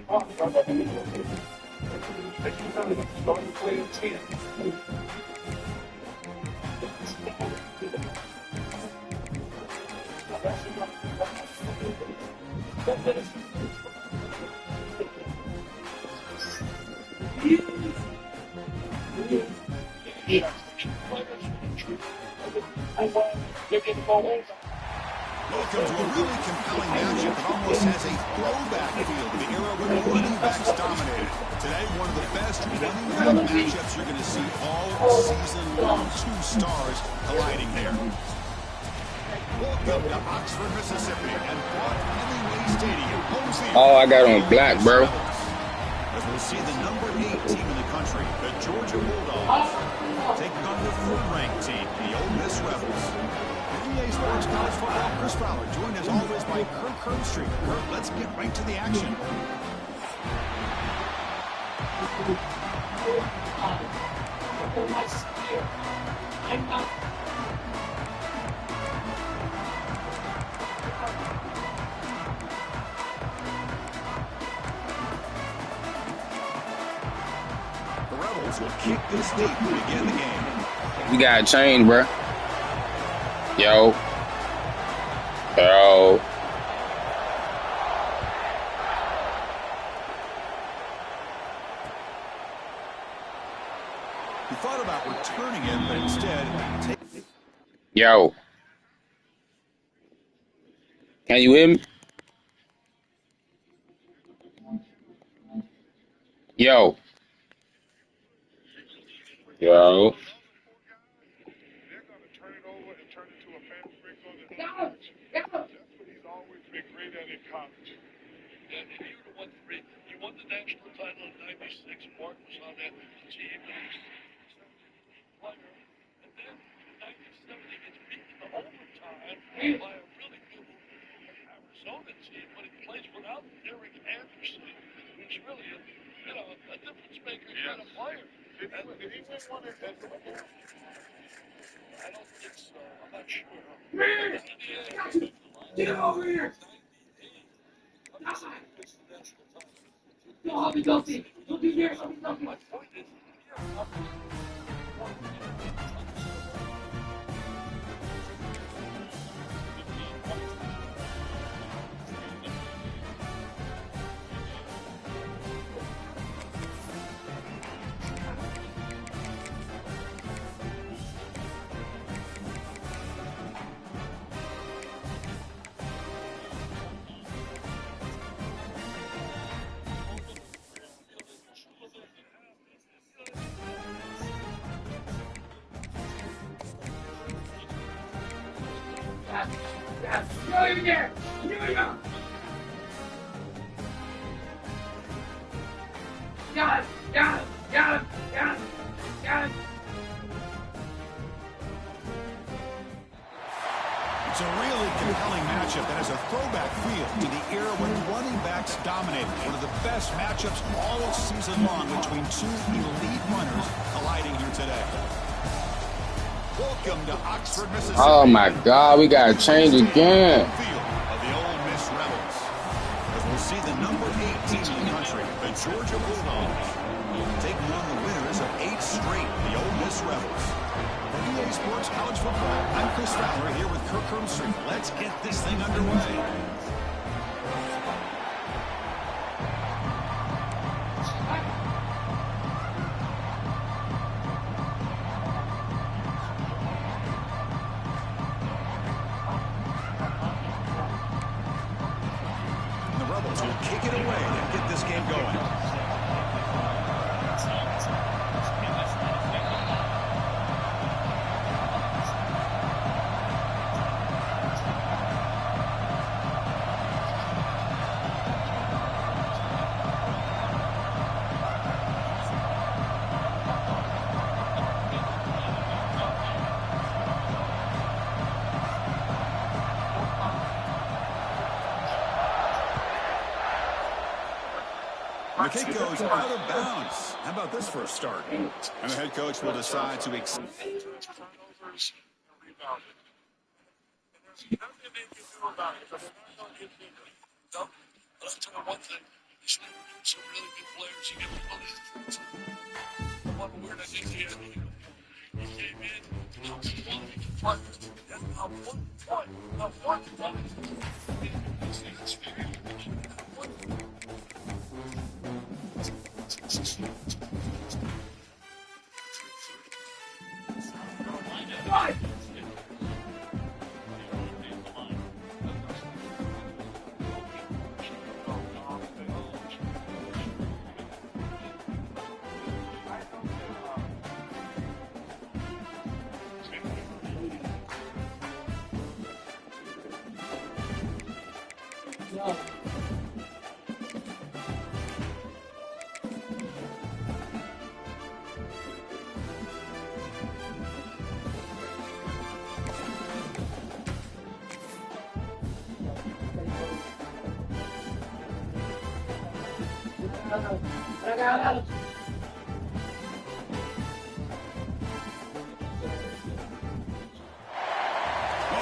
Welcome to a really compelling matchup that almost has a throwback feel to the era when running backs dominated. Today, one of the best running back matchups you're going to see all season long. Two stars colliding here. Welcome to Oxford, Mississippi, and Broad Hemingway Stadium. Oh, I got on black, bro. As we'll see the number 8 team in the country, the Georgia Bulldogs, taking on the 3rd-ranked team, the Ole Miss Rebels. ncaa Sports College Football, Chris Fowler, joined as always by Kirk Herbstreit. Kirk, let's get right to the action. The Rebels will kick this deep to begin the game. You got change, bro. Yo. Yo. He thought about returning it, but instead... Yo. Can you hear me? Yo. Yo. They're going to turn it over and turn it to a fast break on the college. That's what he's always been great at in college. And he would have won 3. He won the national title in '96. Martin was on that team. Player. And then in '97 he gets beaten in the overtime by a really good Arizona team, but he plays without Derek Anderson, who's really a difference maker kind of player. Did he win one at the I don't think so. I'm not sure. Get over here! No, I'll be guilty. Don't be here. I'll be guilty. My point is, It's a really compelling matchup that has a throwback feel to the era when running backs dominated. One of the best matchups all season long between two elite runners colliding here today. Welcome to Oxford, Mississippi. Oh my God, we gotta change again. Field of the Ole Miss Rebels. As we'll see the number 8 team in the country, the Georgia Bulldogs, taking on the winners of 8 straight, the Ole Miss Rebels. ncaa Sports College Football. I'm Chris Fowler here with Kirk Herbstreit. Let's get this thing underway. The Rebels will kick it away and get this game going. The kick goes out of bounds. How about this for a start? And the head coach will decide to extend.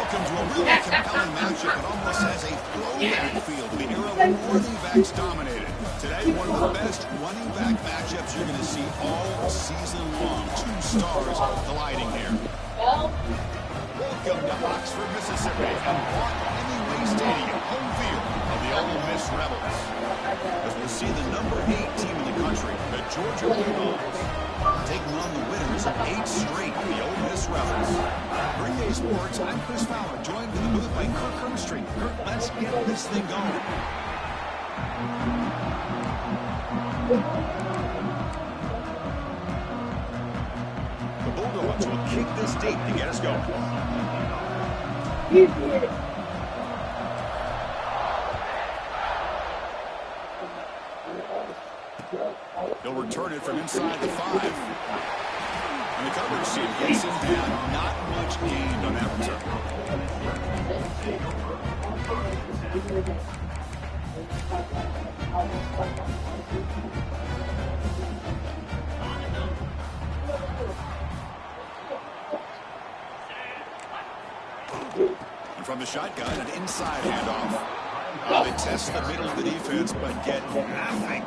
Welcome to a really compelling matchup that almost has a throwback feel to the era when running backs dominated. Today, one of the best running back matchups you're going to see all season long. Two stars colliding here. Welcome to Oxford, Mississippi, and Hemingway Stadium, home field of the Ole Miss Rebels. As we'll see the number 8 team in the country, the Georgia Bulldogs, taking on the winners of 8 straight, the Ole Miss Rebels. Green Day Sports, I'm Chris Fowler, joined in the booth by Kirk Hermstreet. Kirk, let's get this thing going. The Bulldogs will kick this deep to get us going. He'll return it from inside the 5. And the coverage team gets him down. Not much gained on that return. And from the shotgun, an inside handoff. They test the middle of the defense, but get nothing.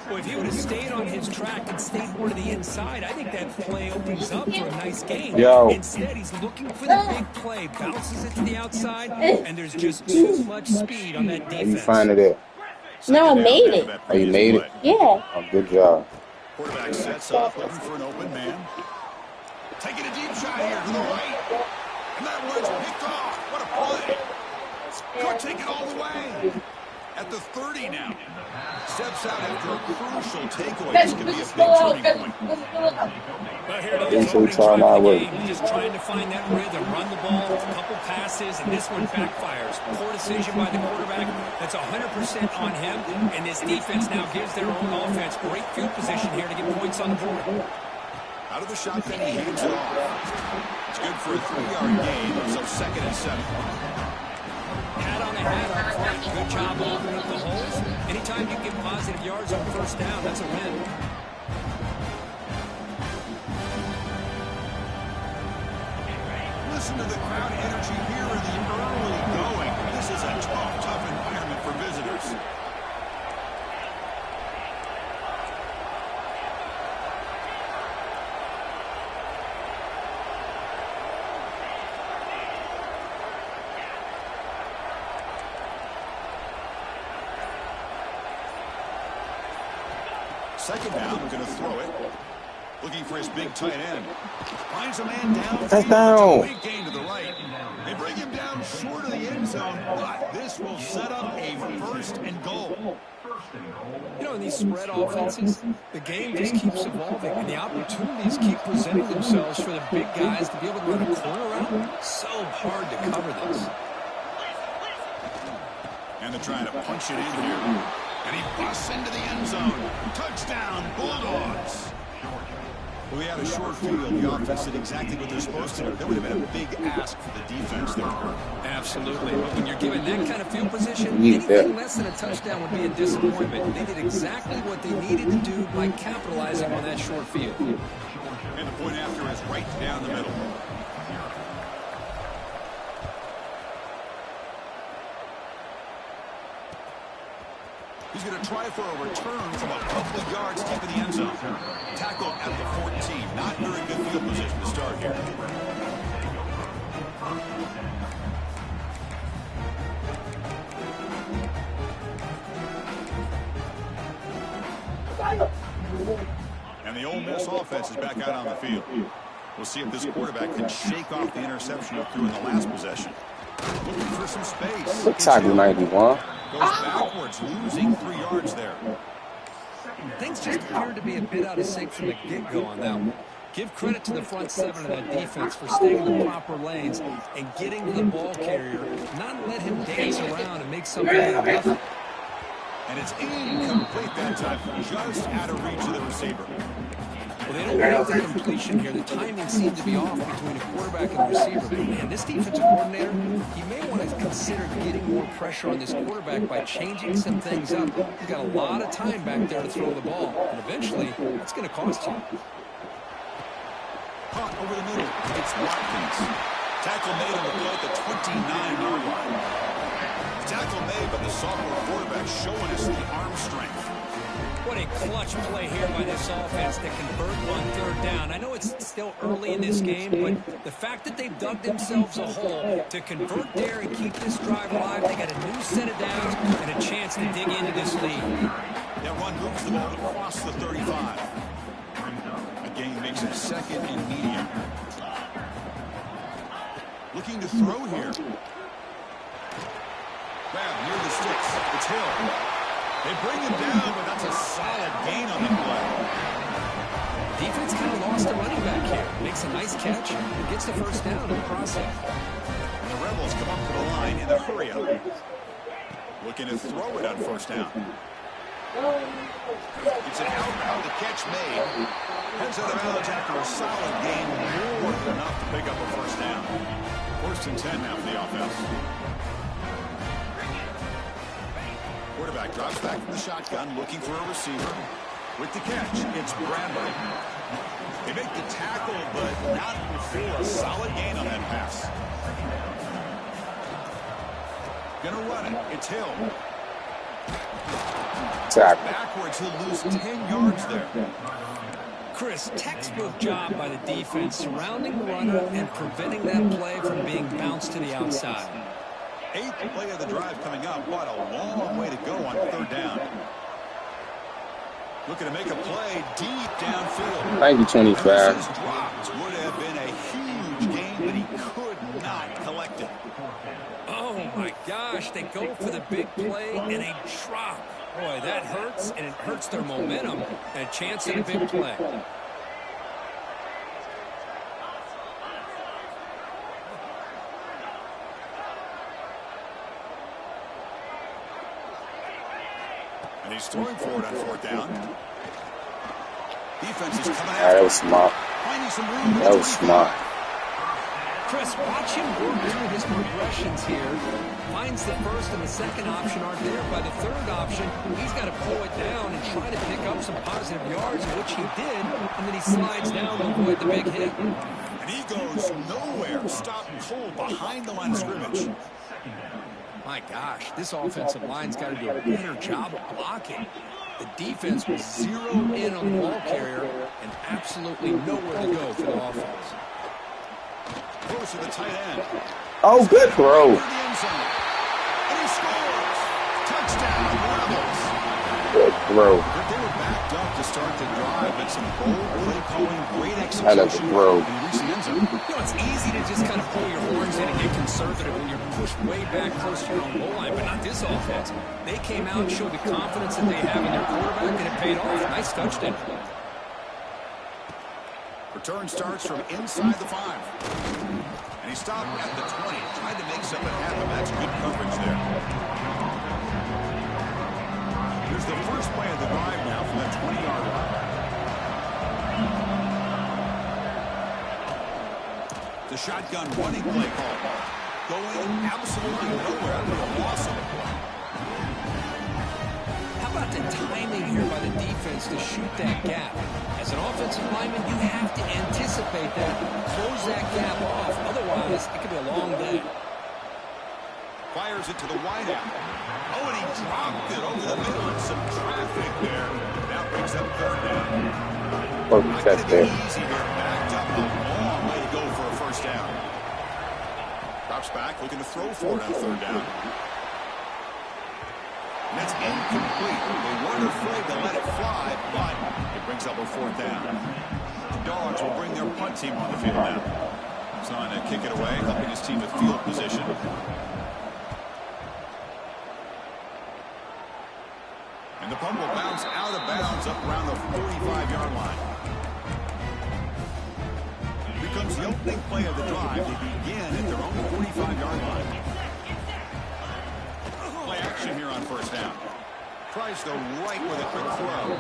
Well, if he would have stayed on his track and stayed more to the inside, I think that play opens up for a nice game. Yo. Instead, he's looking for the big play, bounces it to the outside, and there's just too much speed on that How you defense. find it at? No, I made it. Oh, you made it? Yeah. Oh, good job. Quarterback sets up, looking for an open man. Taking a deep shot here to the right. And that one's picked off. What a play. Could take it all the way. At the 30 now. Steps out after a crucial takeaway. This could be a big turning point. But here it is, opening drive of the game. Just trying to find that rhythm, run the ball, a couple passes, and this one backfires. Poor decision by the quarterback. That's 100% on him, and this defense now gives their own offense great field position here to get points on the board. Out of the shotgun, he hands it off. It's good for a 3-yard gain, so 2nd and 7. Hat on a hat up front. Good job opening up the holes. Anytime you get positive yards on first down, that's a win. Listen to the crowd energy here in the early going. This is a tough environment for visitors. Second down, going to throw it. Looking for his big tight end. Finds a man down. Touchdown. Big gain to the right. They bring him down short of the end zone, but this will set up a 1st and goal. You know, in these spread offenses, the game just keeps evolving, and the opportunities keep presenting themselves for the big guys to be able to run a corner out. So hard to cover this. And they're trying to punch it in here. And he busts into the end zone. Touchdown, Bulldogs. Well, we had a short field. The offense did exactly what they're supposed to do. That would have been a big ask for the defense there. Absolutely. But when you're given that kind of field position, anything less than a touchdown would be a disappointment. They did exactly what they needed to do by capitalizing on that short field. And the point after is right down the middle. He's going to try for a return from a couple of yards deep in the end zone. Tackled at the 14. Not very good field position to start here. the Ole Miss offense is back out on the field. We'll see if this quarterback can shake off the interception he threw in the last possession. Looking for some space. Good tackle, 91. Goes backwards, losing 3 yards there. Things just appeared to be a bit out of sync from the get-go on that one. Give credit to the front seven of that defense for staying in the proper lanes and getting to the ball carrier, not let him dance around and make something out of nothing. And it's incomplete that time, just out of reach of the receiver. Well, they don't make the completion here. The timing seemed to be off between the quarterback and the receiver. But, man, this defensive coordinator, he may want to consider getting more pressure on this quarterback by changing some things up. He's got a lot of time back there to throw the ball. And eventually, that's going to cost you. Caught over the middle. It's Watkins. Tackle made on the play at the 29-yard line. Tackle made, but the sophomore quarterback showing us the arm strength. What a clutch play here by this offense to convert on third down. I know it's still early in this game, but the fact that they've dug themselves a hole to convert there and keep this drive alive, they got a new set of downs and a chance to dig into this lead. That run moves the ball across the 35. Again, makes it second and medium. Looking to throw here. Grab near the sticks. It's Hill. They bring him down, but that's a solid gain on the play. Defense kind of lost a running back here. Makes a nice catch and gets the first down in the process. And the Rebels come up to the line in a hurry-up. Looking to throw it on first down. It's an out, the catch made. Heads out of bounds after a solid gain, more than enough to pick up a first down. First and 10 now for the offense. Quarterback drops back from the shotgun, looking for a receiver. With the catch, it's Bradbury. They make the tackle, but not before a solid gain on that pass. Gonna run it. It's Hill. Tackle. Backwards, he'll lose 10 yards there. Chris, textbook job by the defense, surrounding the runner and preventing that play from being bounced to the outside. 8th play of the drive coming up. What a long way to go on third down. Looking to make a play deep downfield. Thank you, 25. Dropped. Would have been a huge gain, but he could not collect it. Oh, my gosh. They go for the big play, and they drop. Boy, that hurts, and it hurts their momentum and a chance at a big play. And he's throwing forward on fourth down. Defense is coming Yeah, after. that was smart. Finding some room. That was smart. Chris, watch him work through his progressions here. Finds the first and the second option aren't there. By the third option, he's got to pull it down and try to pick up some positive yards, which he did, and then he slides down to avoid the big hit. And he goes nowhere. Stopped cold behind the line of scrimmage. My gosh, this offensive line's got to do a better job of blocking. The defense was zeroed in on the ball carrier and absolutely nowhere to go for the offense. Close to the tight end. Oh, good throw. And he scores. Touchdown, Rebels. Good throw. But they were backed up to start the drive, but some bold play calling, great I love the execution throw. in the end zone. You know, it's easy to just kind of pull your horns in and get conservative when you're pushed way back close to your own goal line, but not this offense. They came out and showed the confidence that they have in their quarterback, and it paid off. Nice touchdown. Return starts from inside the 5. And he stopped at the 20. Tried to make something happen. That's good coverage there. Here's the first play of the drive now from that 20-yard line. The shotgun running play call. Going absolutely nowhere. A loss of the play. How about the timing here by the defense to shoot that gap? As an offensive lineman, you have to anticipate that, close that gap off. Otherwise, it could be a long day. Fires it to the wideout. Oh, and he dropped it over the middle and some traffic there. Now brings up third down. Perfect catch there. Easy here. Backed up a long way to go for a first down. Drops back, looking to throw for it on third down. And that's incomplete. They weren't afraid to let it fly, but it brings up a 4th down. The Dogs will bring their punt team on the field now. He's on to kick it away, helping his team with field position. And the punt will bounce out of bounds up around the 45-yard line. Here comes the opening play of the drive. They begin at their own 45-yard line. Play action here on 1st down. Tries the right with a quick throw.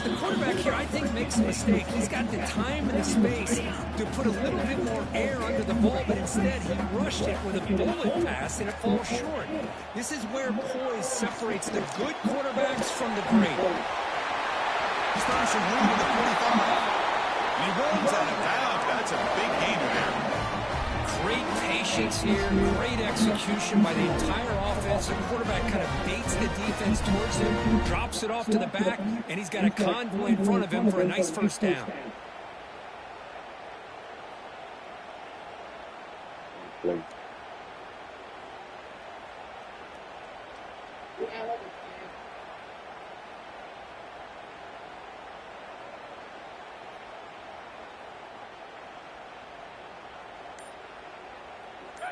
The quarterback here, I think, makes a mistake. He's got the time and the space to put a little bit more air under the ball, but instead he rushed it with a bullet pass, and it falls short. This is where poise separates the good quarterbacks from the great. He's throwing some room to the 45. And he runs out of bounds. That's a big gainer there. Great patience here, great execution by the entire offense. The quarterback kind of baits the defense towards him, drops it off to the back, and he's got a convoy in front of him for a nice 1st down.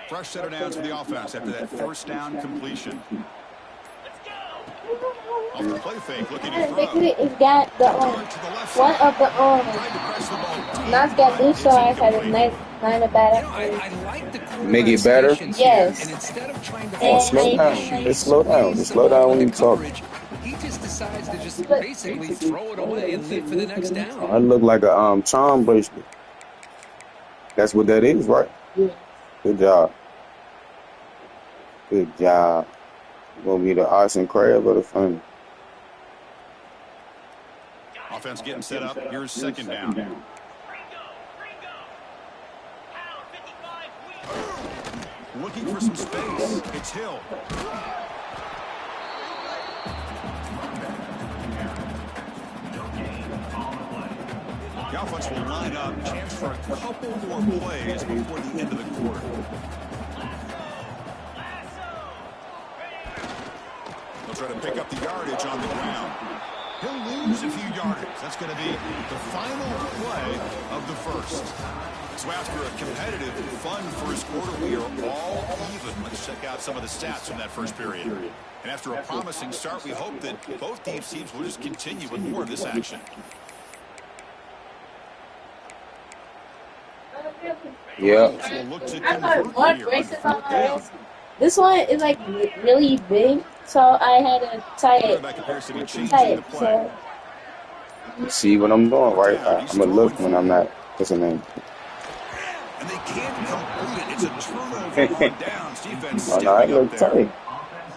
Fresh set of downs for the offense after that 1st down completion. Off the play fake, looking to throw. Basically, it's got the one of the not got blue stars had a nice line of bad. I like the Make it better? Yes. And instead of trying to Slow down. Just slow down. Just slow down when you talk. he just decides to just basically throw it away and live for the next down. I look like a charm bracelet. That's what that is, right? Yeah. Good job. Good job. Gonna be the arts and crab or the fun. Offense getting set up. Here's 2nd down. Looking for some space. It's Hill. The offense will line up. Chance for a couple more plays before the end of the quarter. They'll try to pick up the yardage on the ground. He'll lose a few yardage. That's going to be the final play of the 1st. So after a competitive, fun first quarter, we are all even. Let's check out some of the stats from that 1st period. And after a promising start, we hope that both teams will just continue with more of this action. Yeah. I got more braces on my wrist. This one is like really big, so I had to tie it. So. See what I'm doing, right? I'm gonna look when I'm not. What's the name? And they can't complete it. It's a turnover on downs. Defense I look tight.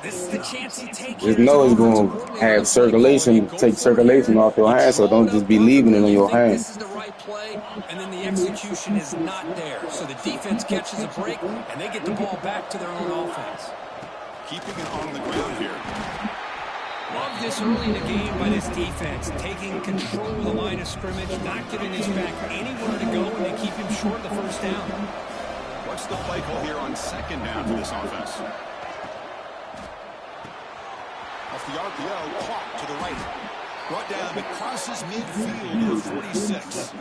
This is the chance you take. Just know it's going to have circulation, take circulation off your hands, so don't just be leaving it on your hands. This is the right play, and then the execution is not there. So the defense catches a break, and they get the ball back to their own offense. Keeping it on the ground here. Love this early in the game by this defense, taking control of the line of scrimmage, not giving this back anywhere to go, and they keep him short of the 1st down. What's the play call here on 2nd down for this offense? Off the RPO, caught to the right. Brought down, but crosses midfield to the 46.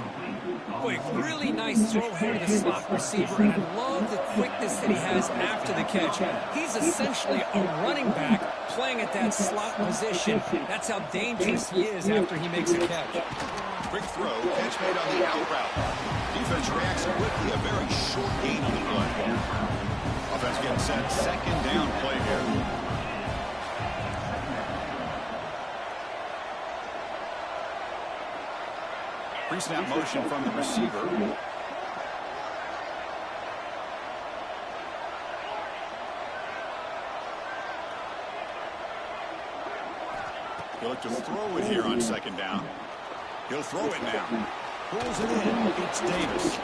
Boy, really nice throw here to the slot receiver, and I love the quickness that he has after the catch. He's essentially a running back playing at that slot position. That's how dangerous he is after he makes a catch. Quick throw, catch made on the out route. Defense reacts quickly, a very short gain on the play. Offense getting set, 2nd down play here. Pre-snap motion from the receiver. He'll look to throw it here on 2nd down. He'll throw it now. Pulls it in. It's Davis.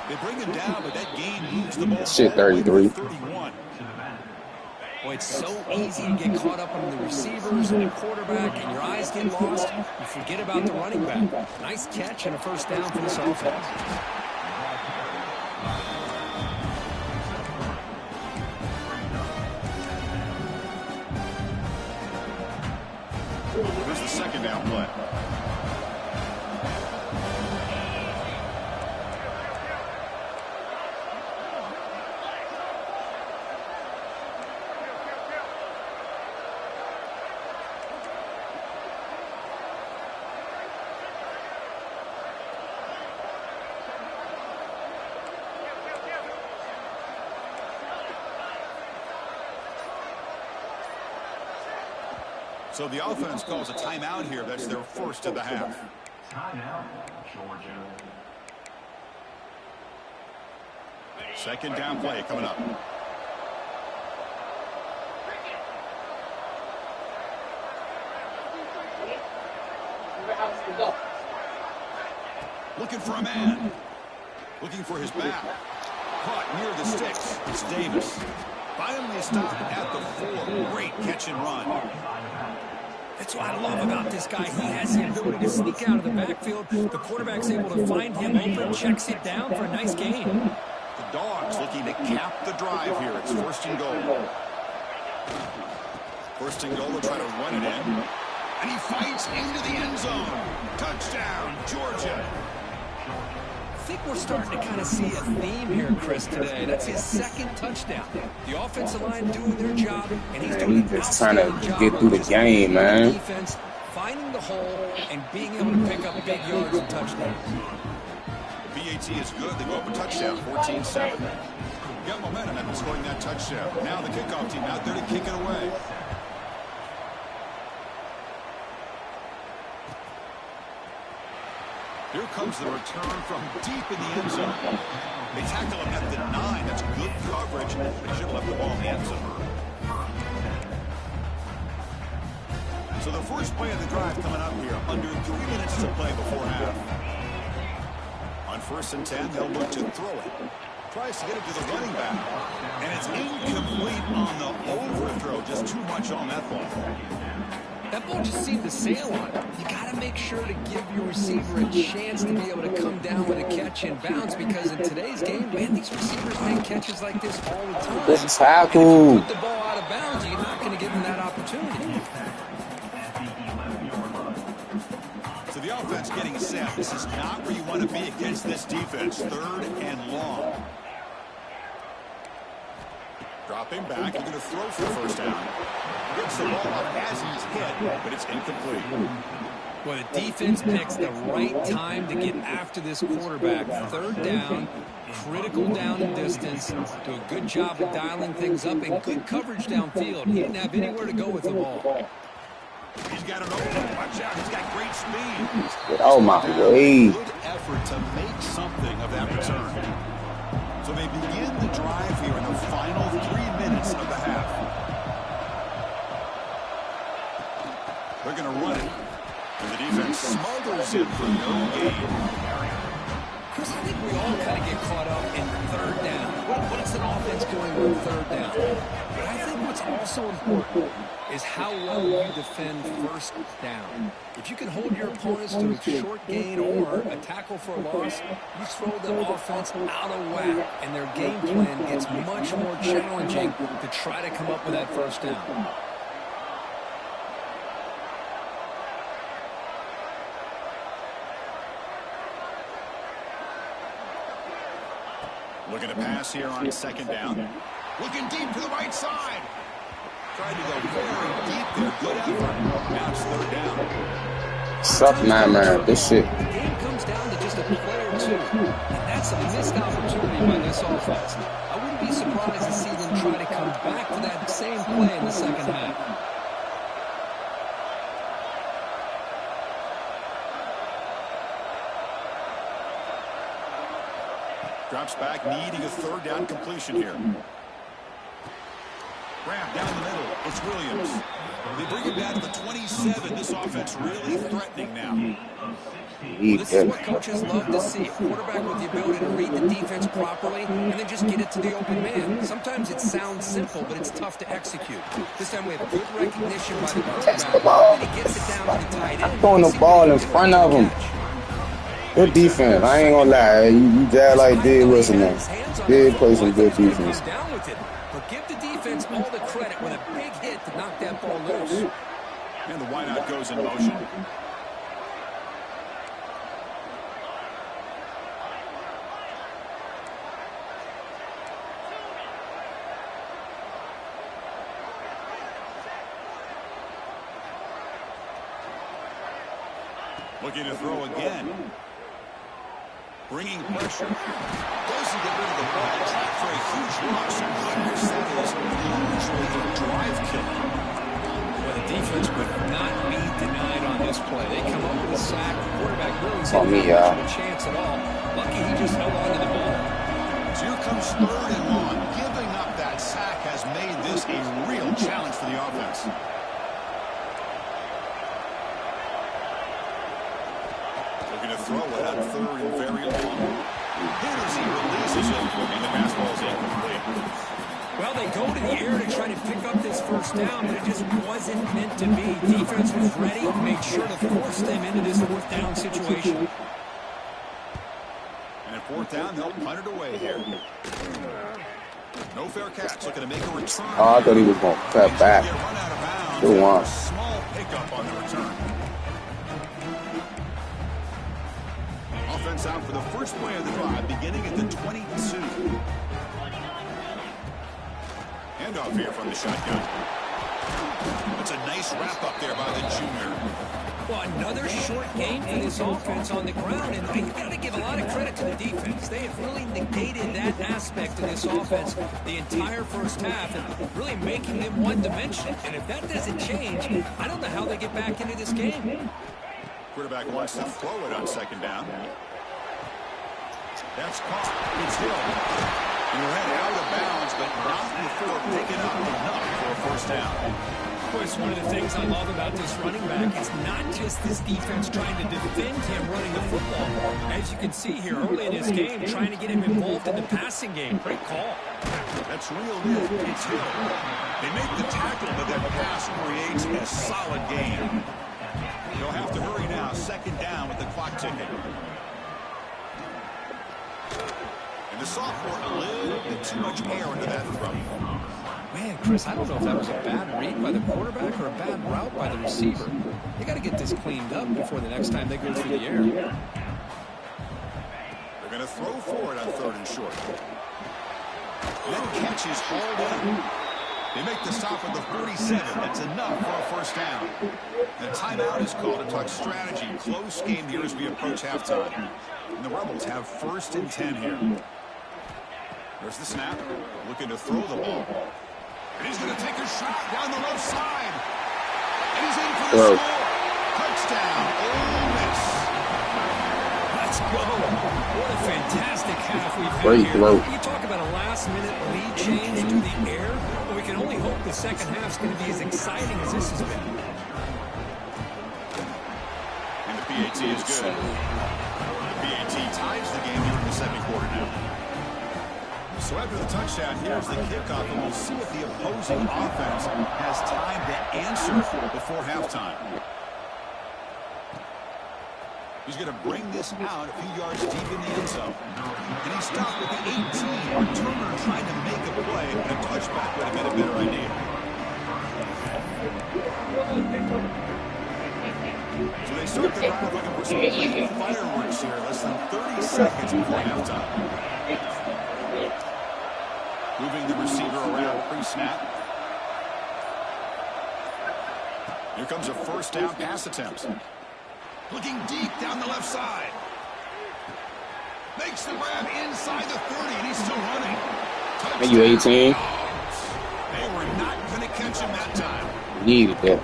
They bring him down, but that gain moves the ball. Shit, 33. 31. Boy, it's so easy to get caught up on the receivers and the quarterback, and your eyes get lost. You forget about the running back. Nice catch and a 1st down for this offense. down play. So the offense calls a timeout here. That's their first of the half. Timeout, Georgia. Second down play coming up. Looking for a man. Looking for his back. Caught near the sticks. It's Davis. Finally stopped at the 4. Great catch and run. That's what I love about this guy. He has the ability to sneak out of the backfield. The quarterback's able to find him open, checks it down for a nice gain. The Dogs looking to cap the drive here. It's first and goal. First and goal, they'll try to run it in. And he fights into the end zone. Touchdown, Georgia. I think we're starting to kind of see a theme here, Chris, today. That's his second touchdown. The offensive line doing their job, and he's doing an just trying to outstanding get job through the just game, man. Defense, finding the hole and being able to pick up big yards and touchdowns. The BAT is good. They go up a touchdown, 14-7. Got momentum after scoring that touchdown. Now the kickoff team out there to kick it away. Here comes the return from deep in the end zone. They tackle him at the 9. That's good coverage. They should have left the ball in the end zone. So the first play of the drive coming up here. Under 3 minutes to play before half. On first and 10, they'll look to throw it. Tries to get it to the running back. And it's incomplete on the overthrow. Just too much on that ball. That ball just seemed to sail on it. You got to make sure to give your receiver a chance to be able to come down with a catch and bounce, because in today's game, man, these receivers make catches like this all the time. This is tackle. If you put the ball out of bounds, you're not going to give them that opportunity. So the offense getting set. This is not where you want to be against this defense. 3rd and long. Dropping back. You're going to throw for the first down. Gets the ball up as he's hit, but it's incomplete. Well, the defense picks the right time to get after this quarterback. 3rd down, critical down and distance. Do a good job of dialing things up and good coverage downfield. He didn't have anywhere to go with the ball. He's got an open. Watch out. He's got great speed. Get out my way. Good effort to make something of that return. So they begin the drive here in the final 3 minutes of the half. They're going to run it. And the defense smothers it for no gain. Chris, I think we all kind of get caught up in 3rd down. What is an offense doing with 3rd down? But I think what's also important is how well you defend 1st down. If you can hold your opponents to a short gain or a tackle for a loss, you throw the offense out of whack, and their game plan gets much more challenging to try to come up with that 1st down. Looking to pass here on 2nd down. Looking deep to the right side. Tried to go very deep there. Good effort. Now it's 3rd down. Suck, man. This shit. The game comes down to just a play or two. And that's a missed opportunity by this offense. I wouldn't be surprised to see them try to come back to that same play in the 2nd half. Drops back, needing a 3rd down completion here. Grab down the middle. It's Williams. They bring it down to the 27. This offense really threatening now. Well, this is what coaches love to see. A quarterback with the ability to read the defense properly and then just get it to the open man. Sometimes it sounds simple, but it's tough to execute. This time we have good recognition by the quarterback. And he gets it down to the tight end. Throwing the ball in front of him. Good defense. I ain't gonna lie. You dad like did Wilson now. Did play some good defense. But give the defense all the credit with a big hit to knock that ball loose. And the wideout goes in motion. Looking to throw again. Bringing pressure. Doesn't get rid of the ball. Track for a huge loss. Goodness, that is largely a drive killer. Well, the defense would not be denied on this play. They come up with a sack. The quarterback really didn't have a chance at all. Lucky he just held on to the ball. So here comes 3rd and 1. Giving up that sack has made this a real challenge for the offense. Looking to throw it on 3rd and very long. Here as he releases it, and the pass ball is incomplete. Well, they go to the air to try to pick up this first down, but it just wasn't meant to be. Defense was ready, made sure to force them into this 4th down situation. And at 4th down, they'll punt it away here. No fair catch. Looking to make a return. Oh, I thought he was going to cut back. Good one. Small pickup on the return. Offense out for the first play of the drive, beginning at the 22. Handoff here from the shotgun. That's a nice wrap up there by the junior. Well, another short game for this offense on the ground, and you've got to give a lot of credit to the defense. They have really negated that aspect of this offense the entire first half and really making them one-dimensional. And if that doesn't change, I don't know how they get back into this game. Quarterback wants to throw it on 2nd down. That's caught. It's Hill. He ran out of bounds, but not before picking up enough for a 1st down. Of course, one of the things I love about this running back is not just this defense trying to defend him running the football. As you can see here early in his game, trying to get him involved in the passing game. Great call. That's real good. It's Hill. They make the tackle, but that pass creates a solid gain. They'll have to hurry now. 2nd down with the clock ticking. And the sophomore, a little bit too much air into that throw. Man, Chris, I don't know if that was a bad read by the quarterback or a bad route by the receiver. They got to get this cleaned up before the next time they go through the air. They're going to throw for it on 3rd and short. That catch is hauled in. They make the stop at the 47. That's enough for a 1st down. The timeout is called to talk strategy. Close game here as we approach halftime. And the Rebels have 1st and 10 here. There's the snap. Looking to throw the ball. And he's going to take a shot down the left side. And he's in for the score. Touchdown, Ole Miss. Let's go. What a fantastic half we've had Great here. throw. You talk about a last-minute lead change through the air. Well, we can only hope the second half's going to be as exciting as this has been. And the PAT is good. The PAT ties the game here in the 2nd quarter now. So after the touchdown, here's the kickoff, and we'll see if the opposing offense has time to answer before halftime. He's going to bring this out a few yards deep in the end zone. And he stopped at the 18. Turner trying to make a play, and a touchback would have been a better idea. So they start the drive looking for some fireworks here. Less than 30 seconds before halftime. Moving the receiver around pre-snap. Here comes a 1st down pass attempt. Looking deep down the left side. Makes the grab inside the 30, and he's still running. Are you 18? They were not going to catch him that time. Needed that.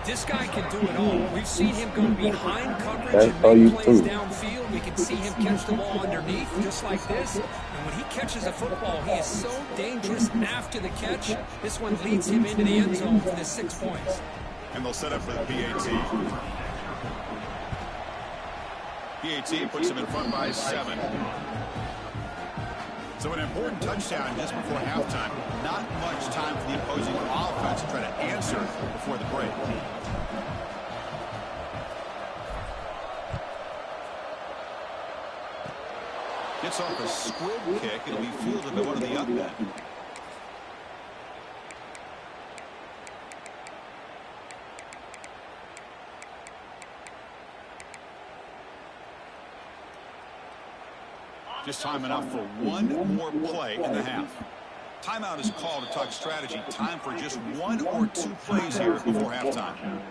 This guy can do it all. We've seen him go behind coverage That's and all you make plays do. downfield. We can see him catch the ball underneath, just like this. And when he catches a football, he is so dangerous after the catch. This one leads him into the end zone for the 6 points. And they'll set up for the PAT. PAT puts him in front by 7. So an important touchdown just before halftime. Not much time for the opposing offense to try to answer before the break. Gets off a squib kick. It'll be fielded by one of the up men. Just time enough for one more play in the half. Timeout is called to talk strategy. Time for just one or two plays here before halftime.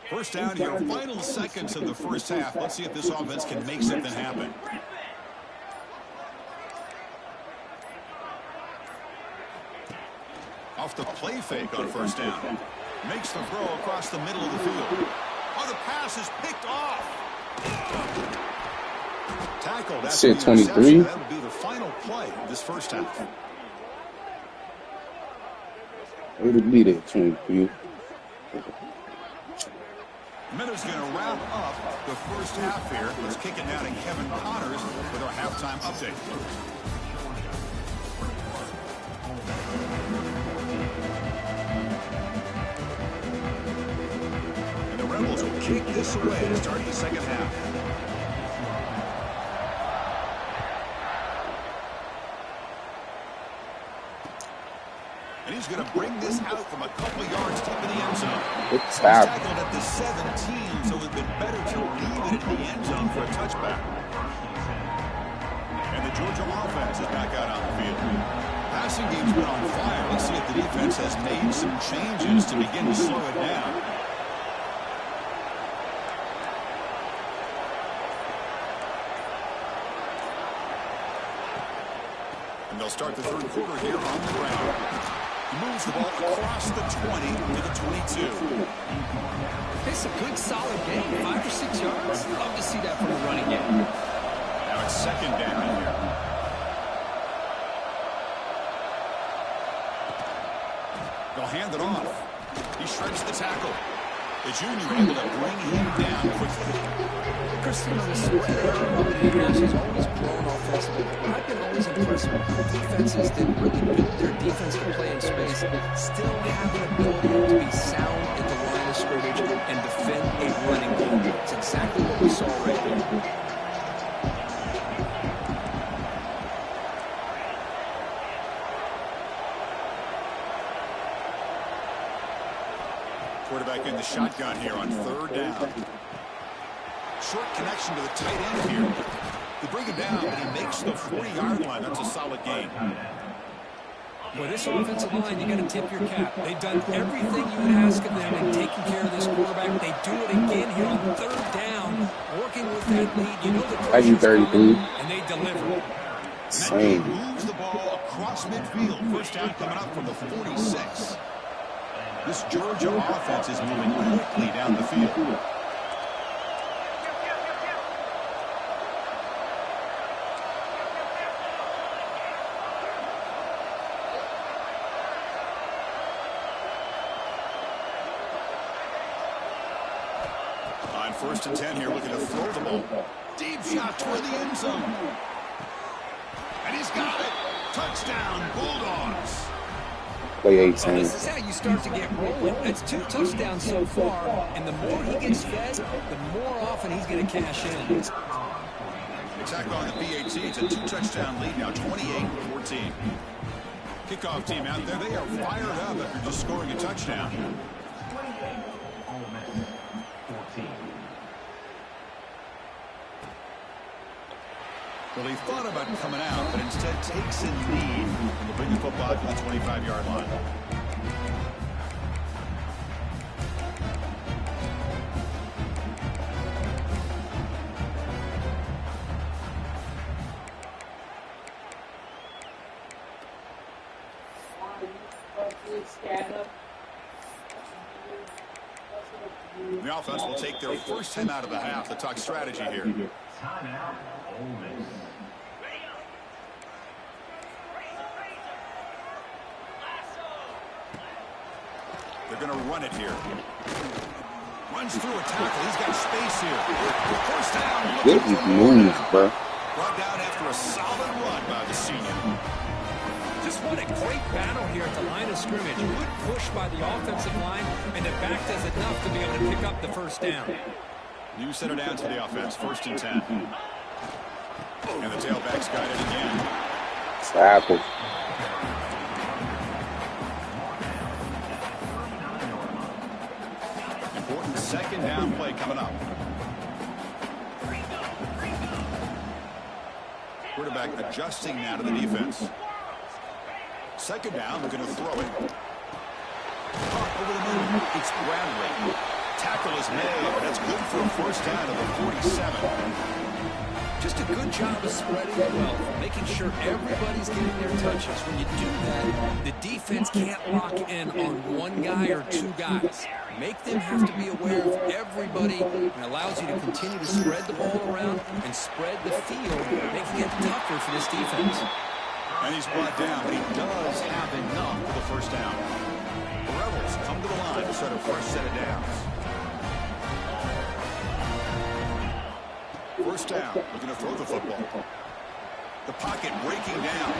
First down here, final seconds of the first half. Let's see if this offense can make something happen. Off the play fake on first down. Makes the throw across the middle of the field. Oh, the pass is picked off. Tackled. That's shit, 23. That would be the final play of this first half. Way to beat it, 23. Miller's going to wrap up the first half here. Let's kick it now to Kevin Connors with our halftime update. And the Rebels will kick this away to start the second half. And he's going to bring this out from a couple of yards deep in the end zone. It's tackled at the 17, so it would have been better to leave it in the end zone for a touchback. And the Georgia offense is back out on the field. Passing game's been on fire. Let's see if the defense has made some changes to begin to slow it down. And they'll start the third quarter here on the ground. Moves the ball across the 20 to the 22. It's a good, solid game. 5 or 6 yards. Love to see that from a running game. Now it's second down here. They'll hand it off. He shreds the tackle. The junior able to bring him down quickly. Christine, on the spread era of the Eagles has always grown offensively. I've been always impressed with defenses that really build their defense to play in space, still have an ability to be sound at the line of scrimmage and defend a running game. It's exactly what we saw right there. Quarterback in the shotgun here on third down. Short connection to the tight end here. They bring him down, but he makes the 40-yard line. That's a solid gain. Well, this offensive line, you got to tip your cap. They've done everything you would ask of them in taking care of this quarterback. They do it again here on third down, working with that lead. You know the pressure's coming, and they deliver. Same. Moves the ball across midfield. First down coming up from the 46. This Georgia offense is moving quickly down the field. On first and 10 here, looking to throw the ball. Deep shot toward the end zone. And he's got it. Touchdown, Bulldogs. Play 18. Well, this is how you start to get rolling. That's 2 touchdowns so far, and the more he gets fed, the more often he's going to cash in. Attack on the PAT. It's a 2-touchdown lead now, 28-14. Kickoff team out there, they are fired up after just scoring a touchdown. Well, he thought about coming out, but instead takes a knee and will bring the football to the 25-yard line. The offense will take their first time out of the half to talk strategy here. Timeout. Ole Miss. They're going to run it here. Runs through a tackle. He's got space here. First down. Good move, bro. Brought down after a solid run by the senior. Just what a great battle here at the line of scrimmage. Good push by the offensive line, and the back does enough to be able to pick up the first down. New center down to the offense. First and 10. And the tailback's got it again. Tackle. Important second down play coming up. Quarterback adjusting now to the defense. Second down, they're going to throw it. Over the move, it's Bradley. Tackle is made. That's good for a first down of the 47. Just a good job of spreading it well, making sure everybody's getting their touches. When you do that, the defense can't lock in on one guy or two guys. Make them have to be aware of everybody, and allows you to continue to spread the ball around and spread the field, making it tougher for this defense. And he's brought down, but he does have enough for the first down. The Rebels come to the line to start a first set of downs. First down, we're going to throw the football. The pocket breaking down.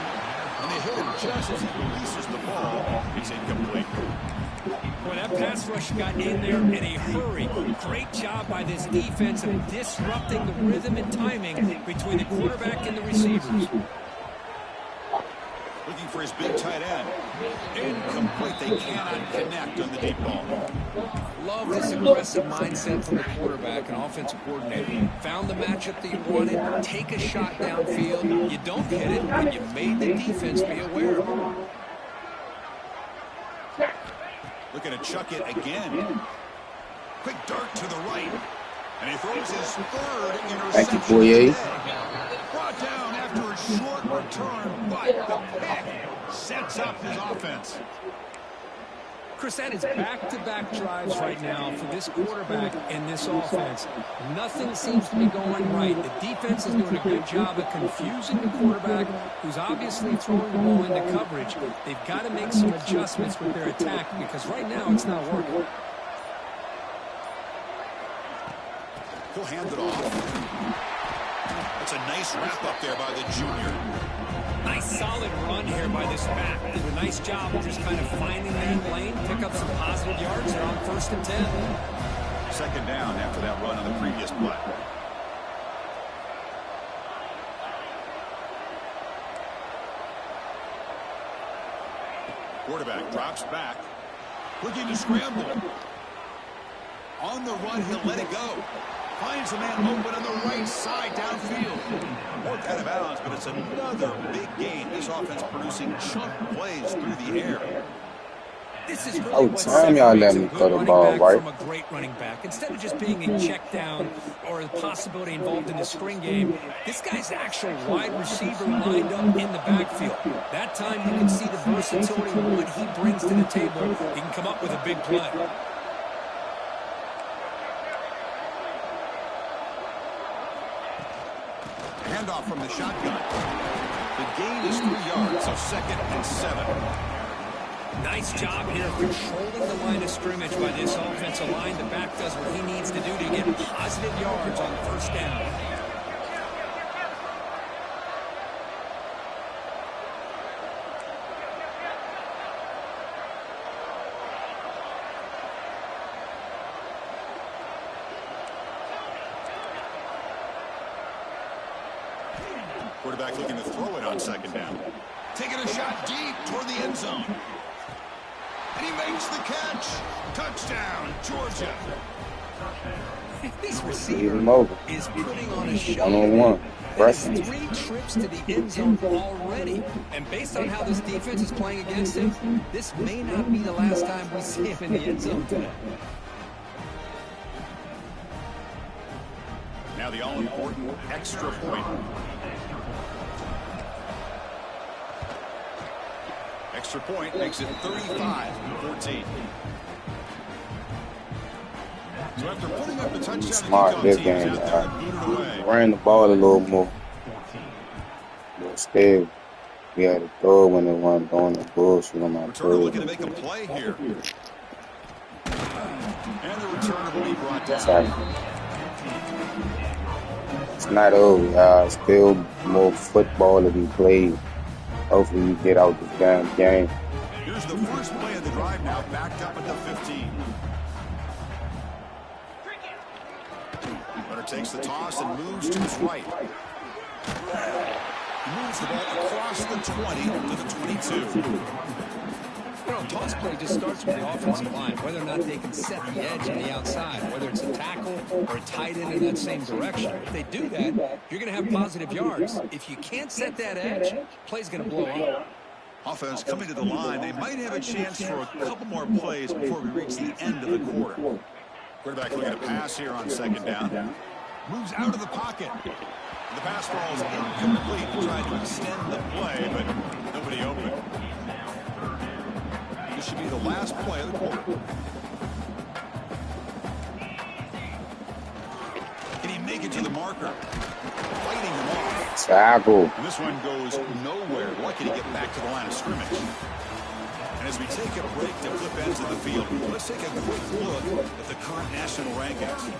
And they hit him just as he releases the ball. It's incomplete. Boy, that pass rush got in there in a hurry. Great job by this defense of disrupting the rhythm and timing between the quarterback and the receivers. Looking for his big tight end. Incomplete. They cannot connect on the deep ball. Love this aggressive mindset from the quarterback and offensive coordinator. Found the matchup that you wanted. Take a shot downfield. You don't hit it, and you made the defense be aware of it. Looking to chuck it again. Quick dart to the right. And he throws his third interception. Thank you, Boye. Brought down after a short return, but the pick sets up his offense. Chris, that is back-to-back drives right now for this quarterback and this offense. Nothing seems to be going right. The defense is doing a good job of confusing the quarterback, who's obviously throwing the ball into coverage. They've got to make some adjustments with their attack because right now it's not working. He'll hand it off. That's a nice wrap up there by the junior. Nice solid run here by this back. Did a nice job of just kind of finding that lane, pick up some positive yards. They're on 1st and 10. Second down after that run on the previous play. Quarterback drops back. Looking to scramble. On the run, he'll let it go. Finds a man open on the right side downfield. Worked out of bounds, but it's another big gain. This offense producing chunk plays through the air. This is really Oh, time y'all let me throw the ball, right? From a great running back. Instead of just being a check down or the possibility involved in the screen game, this guy's the actual wide receiver lined up in the backfield. That time you can see the versatility of what he brings to the table. He can come up with a big play. Handoff from the shotgun. The gain is 3 yards, so 2nd and 7. Nice job here controlling the line of scrimmage by this offensive line. The back does what he needs to do to get positive yards on 1st down. Quarterback looking to throw it on 2nd down. Taking a shot deep toward the end zone. And he makes the catch. Touchdown, Georgia. This Leave receiver him over. is putting on a show. One-on-one. That's Pressing. 3 trips to the end zone already. And based on how this defense is playing against him, this may not be the last time we see him in the end zone today. Now the all-important extra point. Extra point makes it 35-14. So after putting up the touchdown, Smart this game. Ran the ball a little more. Instead, we had to throw when they weren't doing the bullshit on my returner looking to make a play here. And the returner will be brought down. It's not over, y'all. Still more football to be played. Hopefully we get out this damn game. Here's the first play of the drive now, backed up at the 15. Runner takes the toss and moves to his right. He moves the ball across the 20 to the 22. You know, toss play just starts with the offensive line, whether or not they can set the edge on the outside, whether it's a tackle or a tight end in that same direction. If they do that, you're going to have positive yards. If you can't set that edge, play's going to blow up. Offense coming to the line. They might have a chance for a couple more plays before we reach the end of the quarter. Quarterback looking to pass here on second down. Moves out of the pocket. The pass falls incomplete. He tried to extend the play, but nobody open. This should be the last play of the quarter. Can he make it to the marker? Fighting him off. Tackle. And this one goes nowhere. Lucky to get back to the line of scrimmage. And as we take a break to flip ends of the field, let's take a quick look at the current national rankings.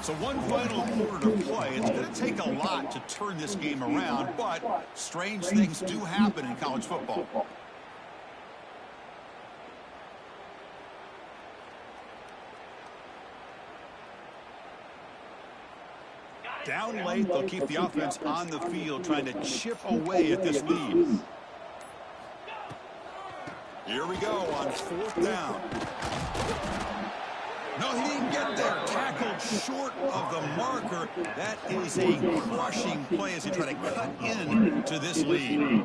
So one final quarter to play. It's going to take a lot to turn this game around, but strange things do happen in college football. Down late, they'll keep the offense on the field trying to chip away at this lead. Here we go on fourth down. No, he didn't get there. Tackled short of the marker. That is a crushing play as he tried to cut into this lead.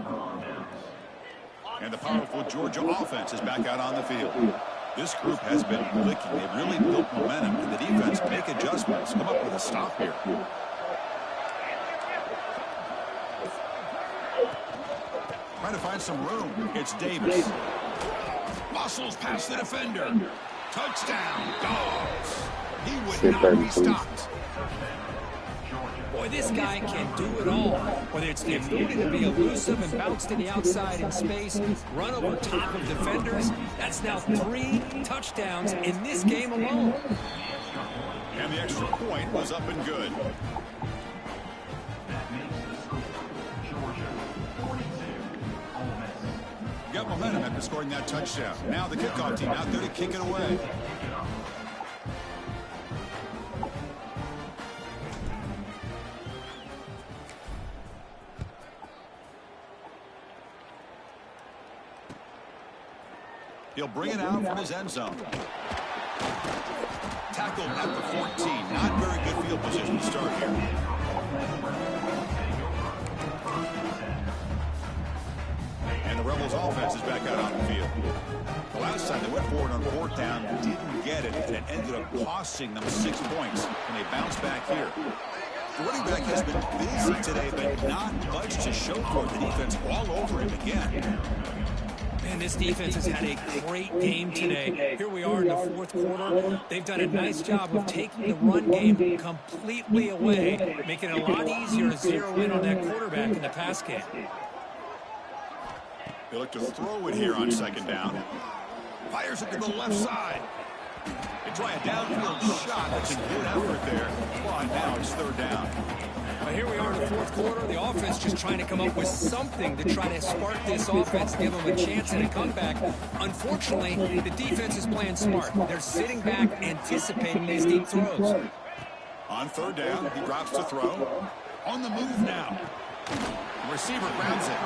And the powerful Georgia offense is back out on the field. This group has been clicking. They've really built momentum, and the defense make adjustments. Come up with a stop here. Trying to find some room. It's Davis. Muscles past the defender. Touchdown, Dogs. He would not be stopped. Boy, this guy can do it all. Whether it's the ability to be elusive and bounce to the outside in space, run over top of defenders. That's now 3 touchdowns in this game alone. And the extra point was up and good. Got momentum after scoring that touchdown. Now the kickoff team out there to kick it away. He'll bring it out from his end zone. Tackled at the 14. Not very good field position to start here. And the Rebels offense is back out on the field. The last time they went forward on fourth down, didn't get it, and it ended up costing them 6 points. And they bounce back here. The running back has been busy today, but not much to show for it. The defense all over him again. Man, this defense has had a great game today. Here we are in the fourth quarter. They've done a nice job of taking the run game completely away, making it a lot easier to zero in on that quarterback in the pass game. They look to throw it here on second down. Fires it to the left side. They try a downfield shot. That's a good effort there. But now it's third down. Well, here we are in the fourth quarter. The offense just trying to come up with something to try to spark this offense, give them a chance at a comeback. Unfortunately, the defense is playing smart. They're sitting back, anticipating these deep throws. On third down, he drops to throw. On the move now. The receiver grabs it.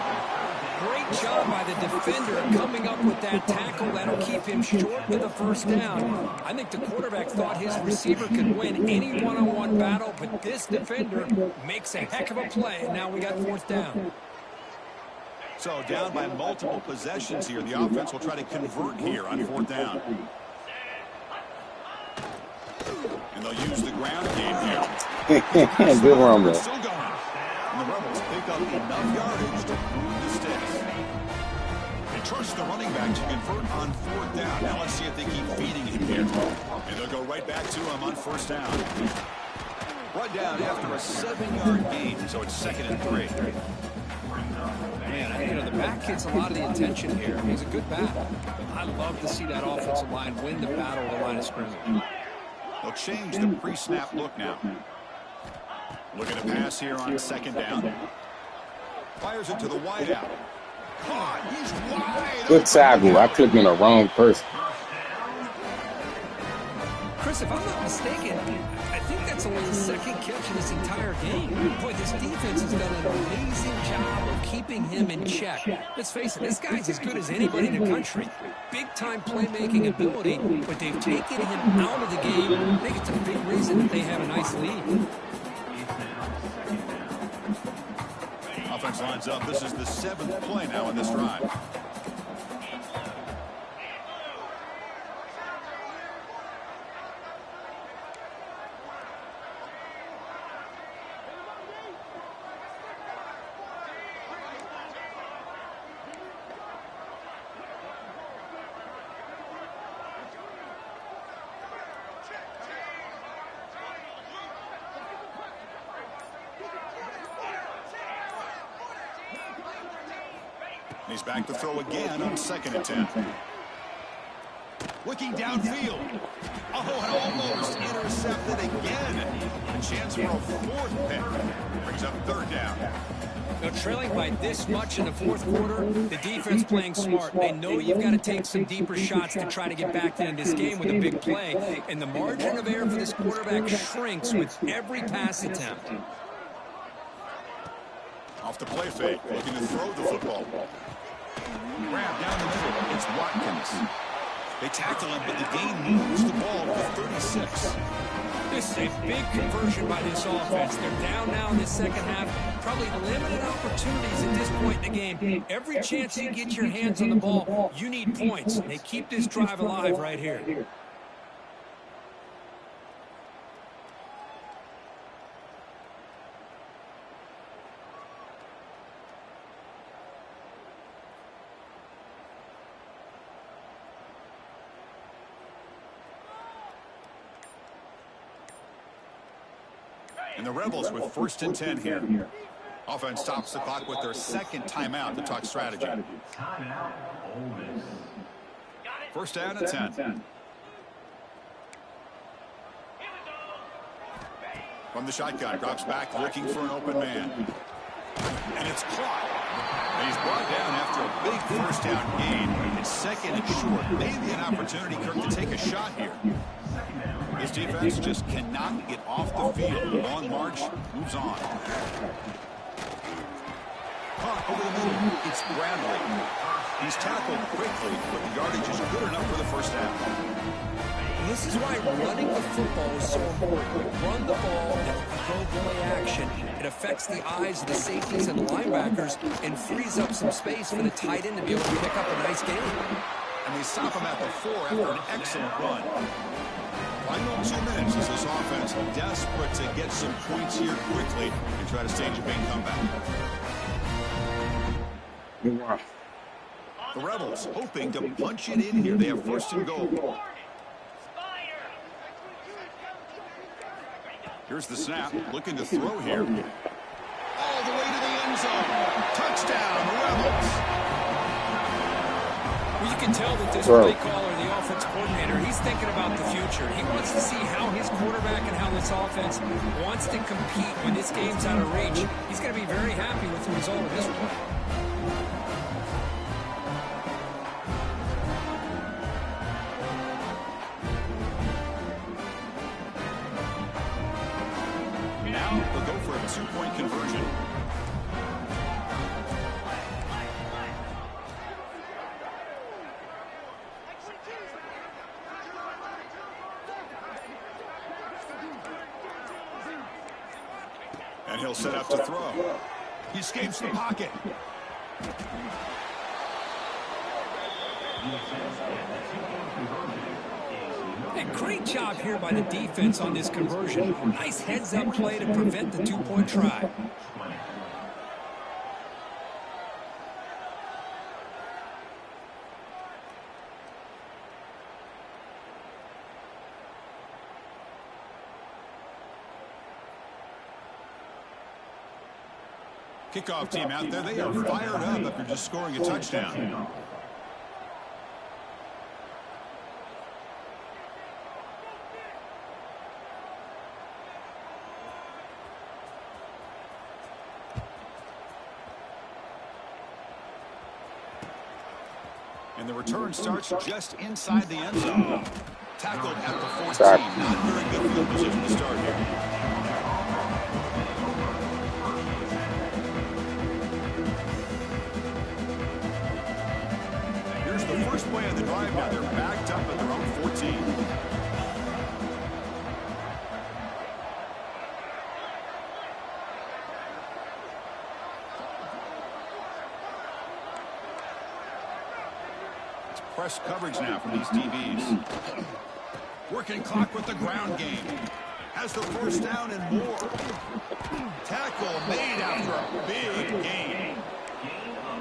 Great job by the defender coming up with that tackle. That'll keep him short to the first down. I think the quarterback thought his receiver could win any one-on-one battle, but this defender makes a heck of a play, and now we got fourth down. So down by multiple possessions here. The offense will try to convert here on fourth down. And they'll use the ground game here. Good run, man. Still going. And the Rebels pick up enough yardage to move the sticks. They trust the running back to convert on fourth down. Now let's see if they keep feeding him here. And they'll go right back to him on first down. Run down after a 7-yard gain, so it's 2nd and 3. Man, you know, the back gets a lot of the attention here. He's a good back. I love to see that offensive line win the battle of the line of scrimmage. They'll change the pre-snap look now. Looking to pass here on second down. Fires it to the wideout. Caught. He's wide. Good tackle. I clicked on the wrong person. Chris, if I'm not mistaken, I think that's only his second catch in this entire game. Boy, this defense has done an amazing job of keeping him in check. Let's face it, this guy's as good as anybody in the country. Big-time playmaking ability, but they've taken him out of the game. I think it's a big reason that they have a nice lead. Offense lines up. This is the 7th play now in this drive. He's back to throw again on 2nd and 10. Looking downfield. Oh, and almost intercepted again. A chance for a 4th pick. Brings up 3rd down. Now, trailing by this much in the 4th quarter, the defense playing smart. They know you've got to take some deeper shots to try to get back into this game with a big play. And the margin of error for this quarterback shrinks with every pass attempt. Off the play fake, looking to throw the football. Grab down the middle. It's Watkins. They tackle him, but the gain moves the ball to 36. This is a big conversion by this offense. They're down now in the second half. Probably limited opportunities at this point in the game. Every chance you get your hands on the ball, you need points. They keep this drive alive right here. And the Rebels with 1st and 10 here. Offense stops the clock with their 2nd timeout to talk strategy. Timeout, Ole Miss. 1st down and 10. From the shotgun, drops back looking for an open man. And it's caught. And he's brought down after a big 1st down gain. It's 2nd and short. Maybe an opportunity, Kirk, to take a shot here. This defense just cannot get off the field. Long march, moves on. Caught over the middle. It's Bradley. He's tackled quickly, but the yardage is good enough for the 1st down. This is why running the football is so important. Run the ball and go play action. It affects the eyes of the safeties and the linebackers and frees up some space for the tight end to be able to pick up a nice gain. And they stop him at the 4 after an excellent run. Final 2 minutes as this offense desperate to get some points here quickly and try to stage a big comeback. The Rebels hoping to punch it in here. They have 1st and goal. Here's the snap, looking to throw here. All the way to the end zone. Touchdown, Rebels. Well, you can tell that this play caller, the offense coordinator, he's thinking about the future. He wants to see how his quarterback and how this offense wants to compete when this game's out of reach. He's going to be very happy with the result of this play. Now they'll go for a 2-point conversion. And he'll set up to throw. He escapes the pocket. Hey, great job here by the defense on this conversion. Nice heads-up play to prevent the 2-point try. Kickoff team out there, they are fired up after just scoring a touchdown. And the return starts just inside the end zone. Tackled at the 14. Sorry. Not very good field position to start here. Here's the first play of the drive now. They're backed up at their own 14. It's press coverage now from these DBs. Working clock with the ground game. Has the first down and more. Tackle made after a big gain.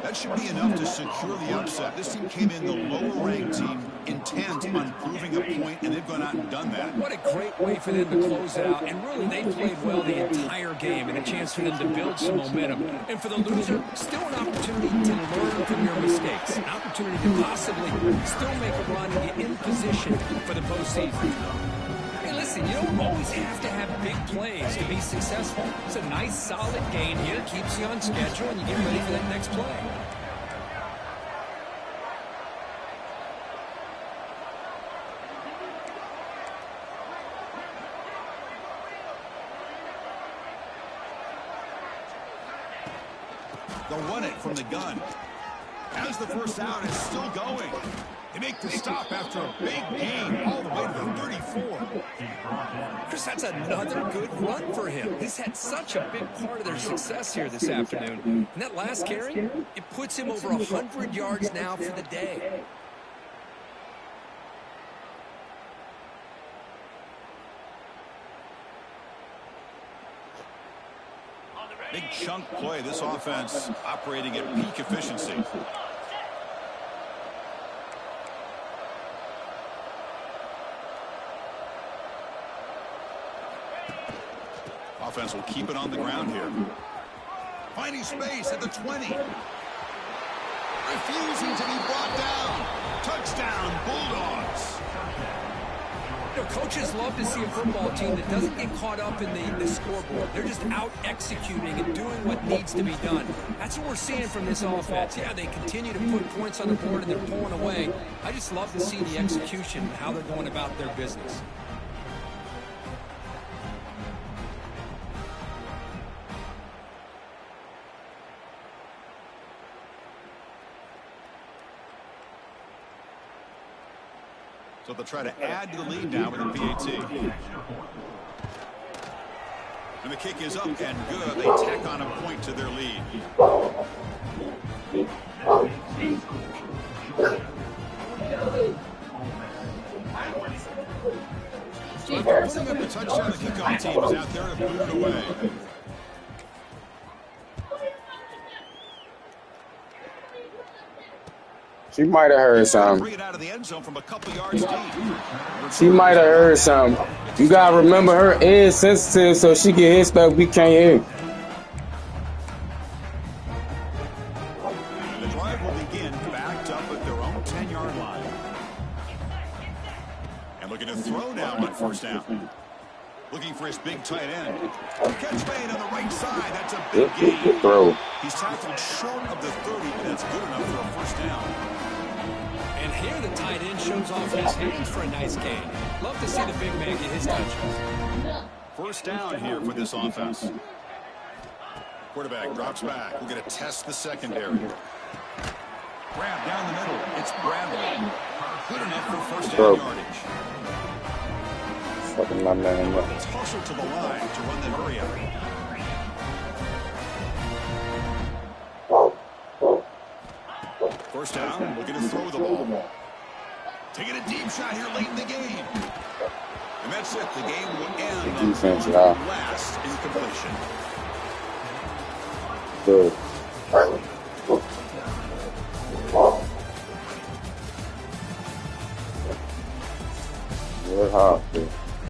That should be enough to secure the upset. This team came in the lower-ranked team intent on proving a point, and they've gone out and done that. What a great way for them to close out. And really, they played well the entire game and a chance for them to build some momentum. And for the loser, still an opportunity to learn from your mistakes. An opportunity to possibly still make a run and get in position for the postseason. Hey, listen, you don't always have to have big plays to be successful. It's a nice, solid gain here. Keeps you on schedule, and you get ready for that next play. They'll run it from the gun. As the first down is still going. They make the stop after a big gain all the way to the 34. Chris, that's another good run for him. He's had such a big part of their success here this afternoon. And that last carry, it puts him over 100 yards now for the day. Big chunk play. This offense operating at peak efficiency. Offense will keep it on the ground here. Finding space at the 20. Refusing to be brought down. Touchdown, Bulldogs. You know, coaches love to see a football team that doesn't get caught up in the scoreboard. They're just out executing and doing what needs to be done. That's what we're seeing from this offense. Yeah, they continue to put points on the board and they're pulling away. I just love to see the execution and how they're going about their business. So they'll try to add to the lead now with the PAT. And the kick is up and good. They tack on a point to their lead. So putting up a touchdown, the kickoff team is out there to boot it away. She might have heard something. Bring it out of the end zone from a couple yards deep. She might have heard something. You gotta remember her ear sensitive, so she can hear stuff we can't hear. The drive will begin backed up at their own 10-yard line. And looking to throw now on first down. Looking for his big tight end. Catch made on the right side. That's a big gain. Good throw. He's tackled short of the 30, but that's good enough for a first down. And here the tight end shows off his hands for a nice gain. Love to see the big man get his touches. First down here for this offense. Quarterback drops back. We're going to test the secondary. Grab down the middle. It's Bradley. Good enough for first down yardage. Fucking my man. It's hustled to the line to run the hurry up. First down, looking to throw the ball. Taking a deep shot here late in the game. And that's it. The game will end on Defense, last incompletion. Good.